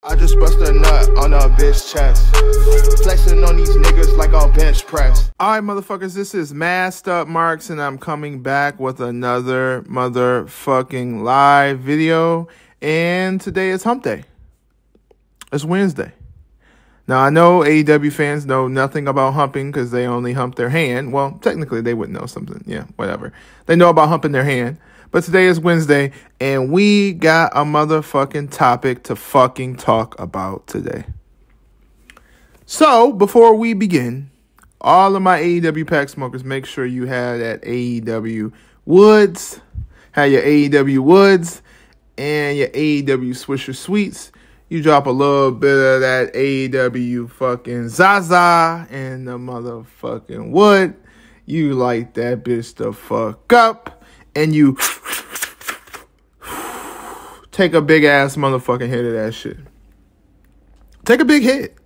I just bust a nut on a bitch chest. Flexing on these niggas like a bench press. Alright, motherfuckers, this is Masked Up Marks, and I'm coming back with another motherfucking live video. And today is hump day. It's Wednesday. Now, I know AEW fans know nothing about humping because they only hump their hand. Well, technically, they would know something. Yeah, whatever. They know about humping their hand. But today is Wednesday, and we got a motherfucking topic to fucking talk about today. So, before we begin, all of my AEW pack smokers, make sure you have that AEW Woods, have your AEW Woods, and your AEW Swisher Sweets. You drop a little bit of that AEW fucking Zaza in the motherfucking wood. You light that bitch the fuck up. And you take a big ass motherfucking hit of that shit. Take a big hit.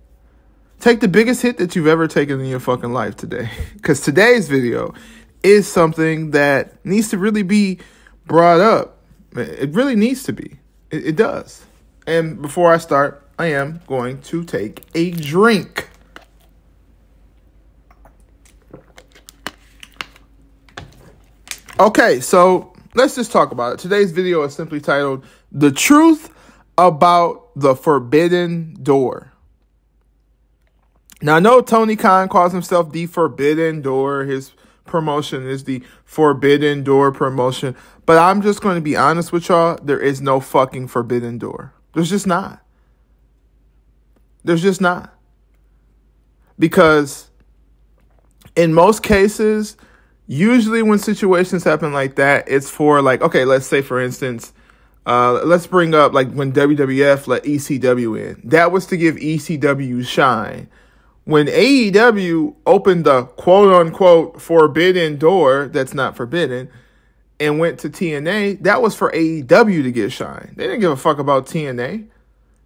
Take the biggest hit that you've ever taken in your fucking life today. Because today's video is something that needs to really be brought up. It really needs to be. It does. And before I start, I am going to take a drink. Okay, so let's just talk about it. Today's video is simply titled, The Truth About the Forbidden Door. Now, I know Tony Khan calls himself the Forbidden Door. His promotion is the Forbidden Door promotion. But I'm just going to be honest with y'all. There is no fucking Forbidden Door. There's just not. There's just not. Because in most cases, usually when situations happen like that, it's for like, okay, let's say for instance, let's bring up like when WWF let ECW in. That was to give ECW shine. When AEW opened the quote unquote forbidden door, that's not forbidden, and went to TNA, that was for AEW to get shine. They didn't give a fuck about TNA.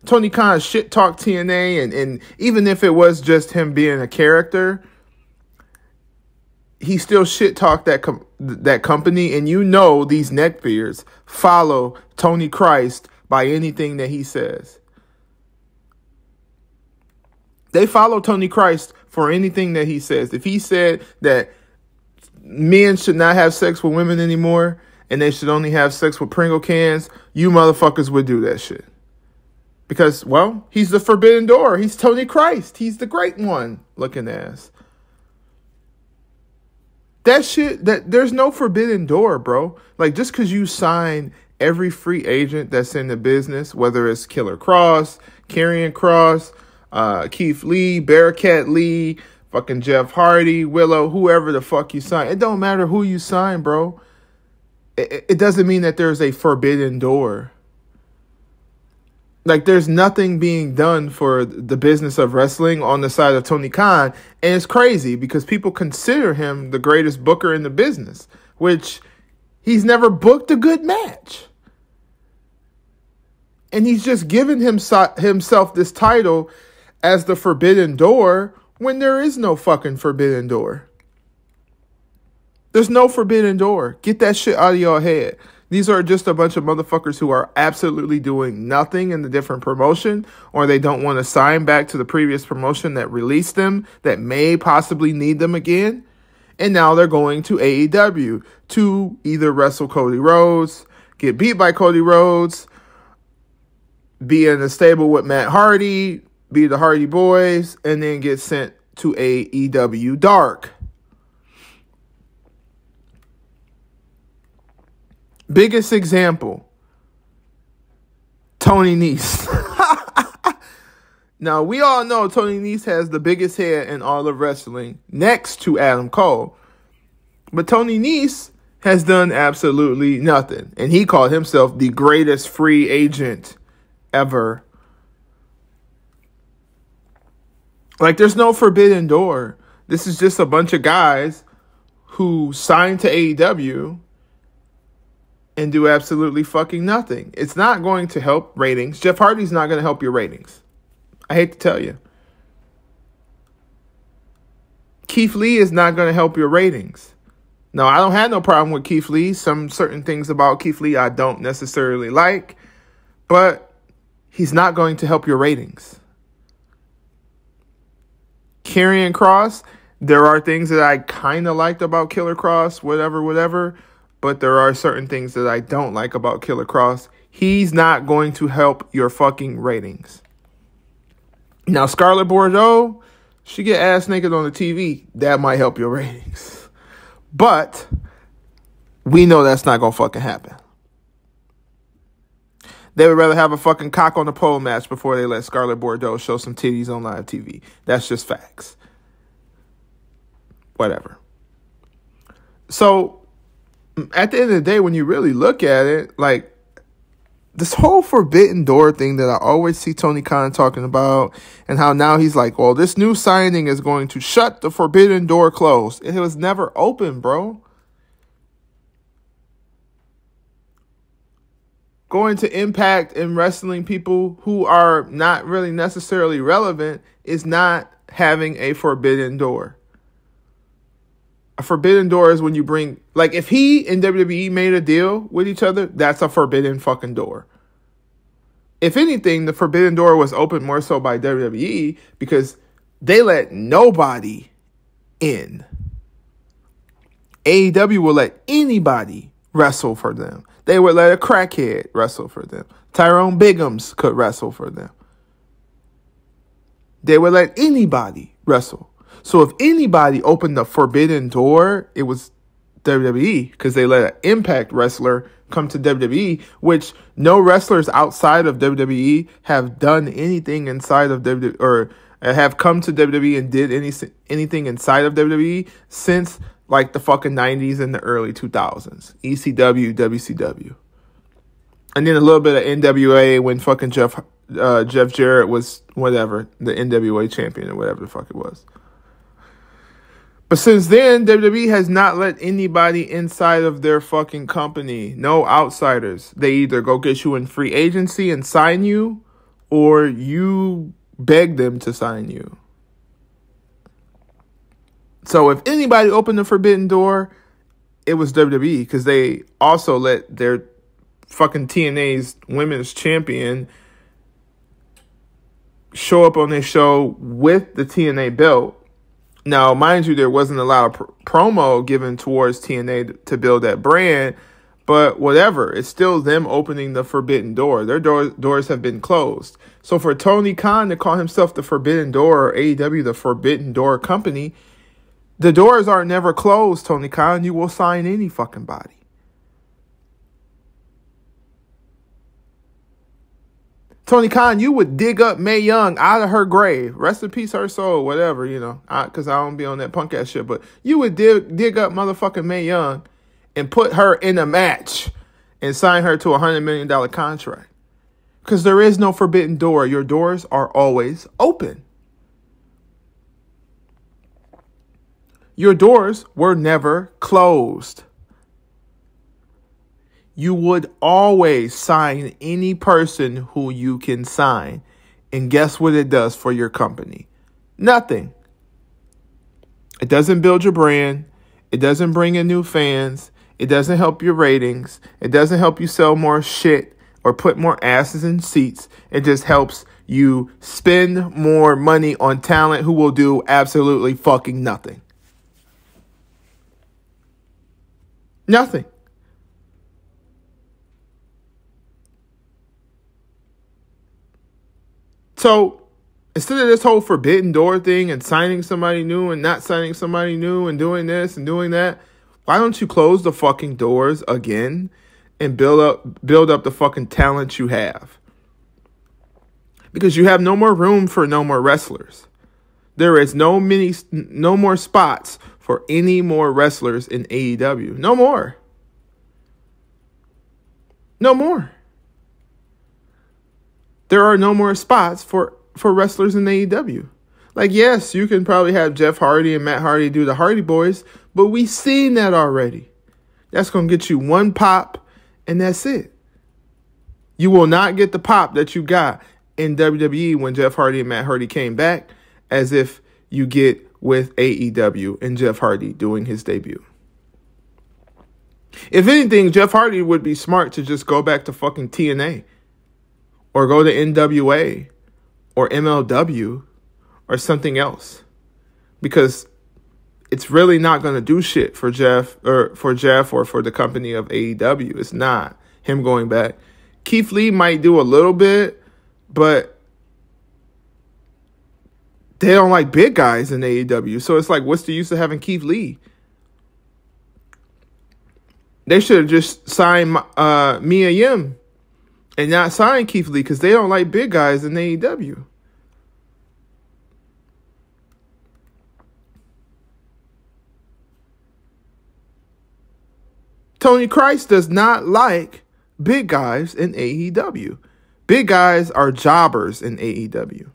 Tony Khan shit talked TNA, and even if it was just him being a character, he still shit talked that company, and you know these neckbeards follow Tony Christ by anything that he says. They follow Tony Christ for anything that he says. If he said that men should not have sex with women anymore and they should only have sex with Pringle cans, you motherfuckers would do that shit. Because, well, he's the Forbidden Door. He's Tony Christ. He's the great one looking ass. That shit, there's no forbidden door, bro. Like, just because you sign every free agent that's in the business, whether it's Killer Cross, Karrion Kross, Keith Lee, Bearcat Lee, fucking Jeff Hardy, Willow, whoever the fuck you sign. It don't matter who you sign, bro. It doesn't mean that there's a forbidden door. Like, there's nothing being done for the business of wrestling on the side of Tony Khan. And it's crazy because people consider him the greatest booker in the business, which he's never booked a good match. And he's just given himself this title as the Forbidden Door when there is no fucking Forbidden Door. There's no Forbidden Door. Get that shit out of your head. These are just a bunch of motherfuckers who are absolutely doing nothing in the different promotion, or they don't want to sign back to the previous promotion that released them, that may possibly need them again. And now they're going to AEW to either wrestle Cody Rhodes, get beat by Cody Rhodes, be in a stable with Matt Hardy, be the Hardy Boys, and then get sent to AEW Dark. Biggest example, Tony Nese. Now, we all know Tony Nese has the biggest head in all of wrestling next to Adam Cole. But Tony Nese has done absolutely nothing. And he called himself the greatest free agent ever. Like, there's no forbidden door. This is just a bunch of guys who signed to AEW and do absolutely fucking nothing. It's not going to help ratings. Jeff Hardy's not going to help your ratings. I hate to tell you. Keith Lee is not going to help your ratings. Now, I don't have no problem with Keith Lee. Some certain things about Keith Lee I don't necessarily like. But he's not going to help your ratings. Karrion Kross, there are things that I kind of liked about Killer Kross, whatever. But there are certain things that I don't like about Killer Kross. He's not going to help your fucking ratings. Now, Scarlett Bordeaux, she get ass naked on the TV. That might help your ratings. But we know that's not going to fucking happen. They would rather have a fucking cock on the pole match before they let Scarlett Bordeaux show some titties on live TV. That's just facts. Whatever. So, at the end of the day, when you really look at it, like, this whole Forbidden Door thing that I always see Tony Khan talking about, and how now he's like, well, this new signing is going to shut the Forbidden Door closed. It was never open, bro. Going to Impact and wrestling people who are not really necessarily relevant is not having a Forbidden Door. A Forbidden Door is when you bring, like, if he and WWE made a deal with each other, that's a Forbidden fucking Door. If anything, the Forbidden Door was opened more so by WWE because they let nobody in. AEW will let anybody wrestle for them. They would let a crackhead wrestle for them. Tyrone Biggums could wrestle for them. They would let anybody wrestle. So if anybody opened the Forbidden Door, it was WWE, because they let an Impact wrestler come to WWE, which no wrestlers outside of WWE have done anything inside of WWE, or have come to WWE and did anything inside of WWE since like the fucking 90s and the early 2000s. ECW, WCW. And then a little bit of NWA when fucking Jeff Jarrett was whatever, the NWA champion or whatever the fuck it was. But since then, WWE has not let anybody inside of their fucking company, no outsiders. They either go get you in free agency and sign you, or you beg them to sign you. So if anybody opened the Forbidden Door, it was WWE, because they also let their fucking TNA's women's champion show up on their show with the TNA belt. Now, mind you, there wasn't a lot of promo given towards TNA to build that brand, but whatever. It's still them opening the Forbidden Door. Their doors have been closed. So for Tony Khan to call himself the Forbidden Door, or AEW the Forbidden Door company, the doors are never closed, Tony Khan. You will sign any fucking body. Tony Khan, you would dig up Mae Young out of her grave. Rest in peace, her soul, whatever, you know. Because I don't be on that punk ass shit. But you would dig up motherfucking Mae Young and put her in a match and sign her to a $100 million contract. Because there is no Forbidden Door. Your doors are always open. Your doors were never closed. You would always sign any person who you can sign. And guess what it does for your company? Nothing. It doesn't build your brand. It doesn't bring in new fans. It doesn't help your ratings. It doesn't help you sell more shit or put more asses in seats. It just helps you spend more money on talent who will do absolutely fucking nothing. Nothing. So instead of this whole Forbidden Door thing and signing somebody new and not signing somebody new and doing this and doing that, why don't you close the fucking doors again and build up the fucking talent you have? Because you have no more room for no more wrestlers. There is no more spots for any more wrestlers in AEW. No more. No more. There are no more spots for wrestlers in AEW. Like, yes, you can probably have Jeff Hardy and Matt Hardy do the Hardy Boys, but we've seen that already. That's going to get you one pop, and that's it. You will not get the pop that you got in WWE when Jeff Hardy and Matt Hardy came back, as if you get with AEW and Jeff Hardy doing his debut. If anything, Jeff Hardy would be smart to just go back to fucking TNA. or go to NWA or MLW or something else, because it's really not going to do shit for Jeff or for the company of AEW. It's not him going back. Keith Lee might do a little bit, but they don't like big guys in AEW. So it's like, what's the use of having Keith Lee? They should have just signed Mia Yim and not signed Keith Lee, because they don't like big guys in AEW. Tony Christ does not like big guys in AEW. Big guys are jobbers in AEW.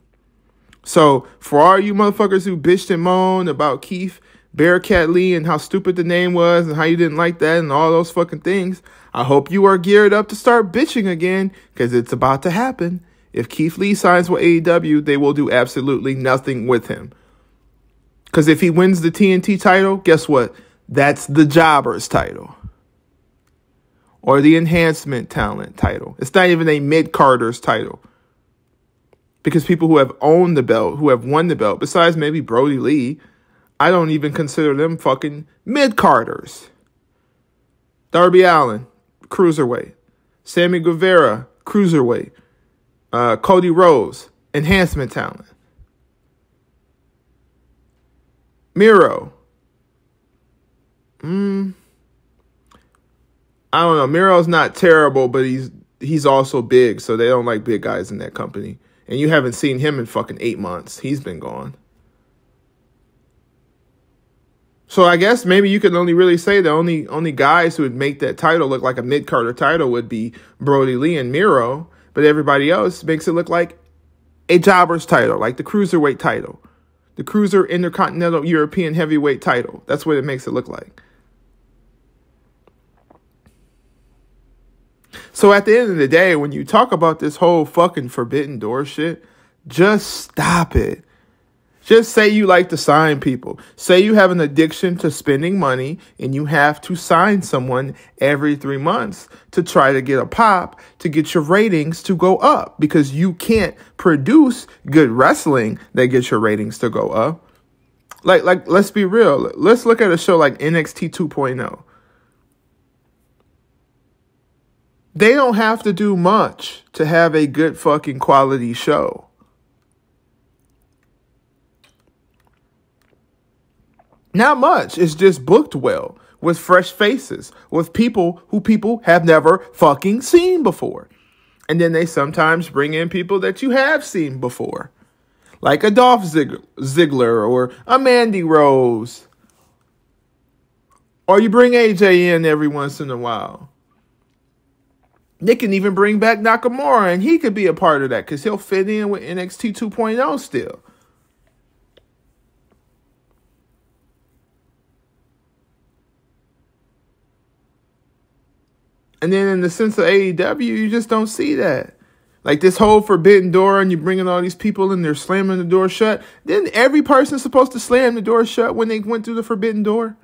So for all you motherfuckers who bitched and moaned about Keith Bearcat Lee and how stupid the name was and how you didn't like that and all those fucking things, I hope you are geared up to start bitching again, because it's about to happen. If Keith Lee signs with AEW, they will do absolutely nothing with him. Because if he wins the TNT title, guess what? That's the jobber's title. Or the enhancement talent title. It's not even a mid-carders title. Because people who have owned the belt, who have won the belt, besides maybe Brody Lee, I don't even consider them fucking mid-carders. Darby Allin, cruiserweight. Sammy Guevara, cruiserweight. Cody Rhodes, enhancement talent. Miro. I don't know. Miro's not terrible, but he's also big, so they don't like big guys in that company. And you haven't seen him in fucking 8 months. He's been gone. So I guess maybe you can only really say the only guys who would make that title look like a mid-carder title would be Brody Lee and Miro. But everybody else makes it look like a jobber's title, like the cruiserweight title. The Cruiser Intercontinental European Heavyweight title. That's what it makes it look like. So at the end of the day, when you talk about this whole fucking Forbidden Door shit, just stop it. Just say you like to sign people. Say you have an addiction to spending money and you have to sign someone every 3 months to try to get a pop, to get your ratings to go up, because you can't produce good wrestling that gets your ratings to go up. Like let's be real. Let's look at a show like NXT 2.0. They don't have to do much to have a good fucking quality show. Not much. It's just booked well, with fresh faces, with people who people have never fucking seen before. And then they sometimes bring in people that you have seen before, like a Dolph Ziggler or a Mandy Rose. Or you bring AJ in every once in a while. They can even bring back Nakamura, and he could be a part of that because he'll fit in with NXT 2.0 still. And then in the sense of AEW, you just don't see that. Like this whole Forbidden Door, and you're bringing all these people and they're slamming the door shut. Didn't every person supposed to slam the door shut when they went through the Forbidden Door?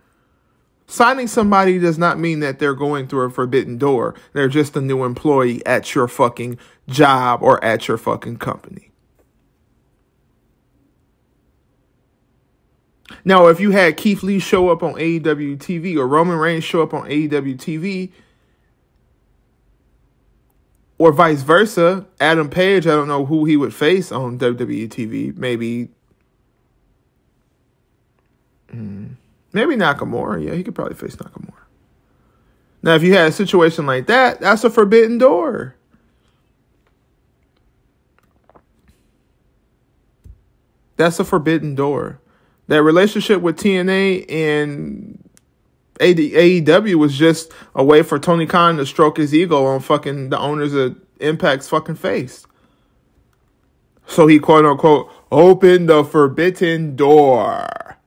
Signing somebody does not mean that they're going through a Forbidden Door. They're just a new employee at your fucking job or at your fucking company. Now, if you had Keith Lee show up on AEW TV or Roman Reigns show up on AEW TV, or vice versa, Adam Page, I don't know who he would face on WWE TV. Maybe Nakamura. Yeah, he could probably face Nakamura. Now, if you had a situation like that, that's a Forbidden Door. That's a Forbidden Door. That relationship with TNA and AEW was just a way for Tony Khan to stroke his ego on fucking the owners of Impact's fucking face. So he quote unquote opened the Forbidden Door.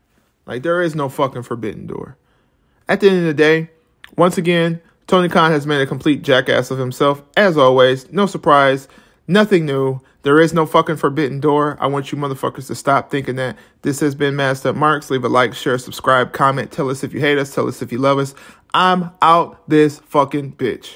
Like there is no fucking Forbidden Door. At the end of the day, once again, Tony Khan has made a complete jackass of himself. As always, no surprise, nothing new. There is no fucking Forbidden Door. I want you motherfuckers to stop thinking that. This has been Masked Up Marks. Leave a like, share, subscribe, comment. Tell us if you hate us. Tell us if you love us. I'm out this fucking bitch.